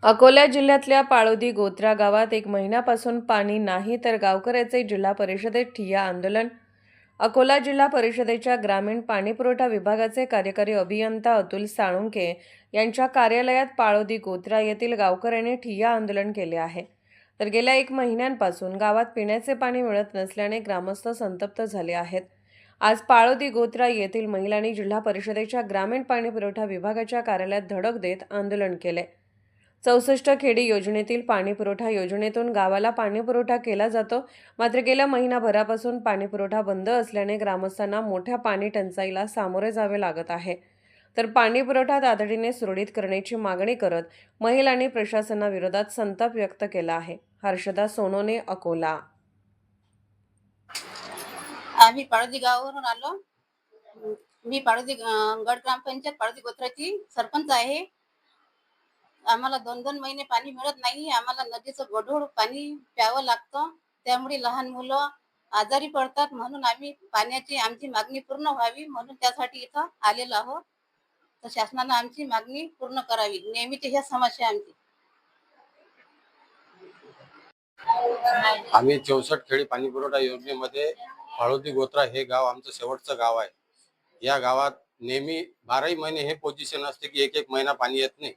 अकोला जिल्ह्यातल्या पाळोदी गोत्रा गावात एक महिन्यापासून पाणी नाही तर गावकऱ्याचे जिल्हा परिषदेत ठिय्या आंदोलन. अकोला जिल्हा परिषदेच्या ग्रामीण पाणीपुरवठा विभागाचे कार्यकारी अभियंता अतुल साळुंके यांच्या कार्यालयात पाळोदी गोत्रा येथील गावकऱ्यांनी ठिय्या आंदोलन केले आहे. तर गेल्या 1 महिन्यांपासून गावात पिण्याचे पाणी मिळत नसल्याने ग्रामस्थ संतप्त झाले आहेत. आज पाळोदी गोत्रा येथील महिलांनी जिल्हा परिषदेच्या ग्रामीण पाणीपुरवठा विभागाच्या कार्यालयात धडक देत आंदोलन केले. 64 खेडी योजनेतील पाणीपुरवठा योजनेतून गावाला पाणीपुरवठा केला जातो. मात्र गेल्या महिनाभरापासून पाणीपुरवठा बंद असल्याने ग्रामस्थांना मोठ्या पाणी टंचाईला सामोरे जावे लागत आहे. तर पाणीपुरवठा तातडीने सुरळीत करण्याची मागणी करत महिलांनी प्रशासनाविरोधात संताप व्यक्त केला आहे. हर्षदा सोनोने, अकोला. आम्ही पाळोदी गावावरून आलो. मी पाळोदी गट ग्रामपंचायत पाळोदी गोत्राची सरपंच आहे. आम्हाला 2-2 महिने पाणी मिळत नाही. आम्हाला नदीचं गढूळ पाणी प्यावं लागतं. त्यामुळे लहान मुलं आजारी पडतात. म्हणून आम्ही पाण्याची आमची मागणी पूर्ण व्हावी म्हणून त्यासाठी इथं आलेलो आहोत. तर शासनानं आमची मागणी पूर्ण करावी. नेहमीची ह्या समस्या आमची. आम्ही 64 खेडी पाणी पुरवठा योजनेमध्ये पाळोदी गोत्रा हे गाव आमचं शेवटचं गाव आहे. या गावात नेहमी 12ही महिने हे पोझिशन असते की एक महिना पाणी येत नाही.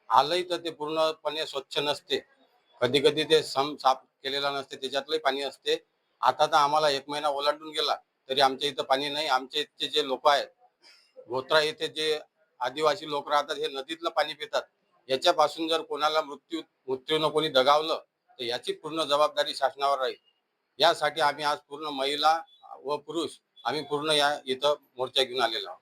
आलंही तर ते पूर्णपणे स्वच्छ नसते. कधी कधी ते साफ केलेला नसते, त्याच्यातलंही पाणी असते. आता तर आम्हाला 1 महिना ओलांडून गेला तरी आमच्या इथं पाणी नाही. आमच्या इथचे जे लोक आहेत, गोत्रा येथे जे आदिवासी लोक राहतात, हे नदीतलं पाणी पितात. याच्यापासून जर कोणाला मृत्यूनं कोणी दगावलं तर याची पूर्ण जबाबदारी शासनावर राहील. यासाठी आम्ही आज पूर्ण महिला व पुरुष आम्ही पूर्ण या इथं मोर्चा घेऊन आलेलो आहोत.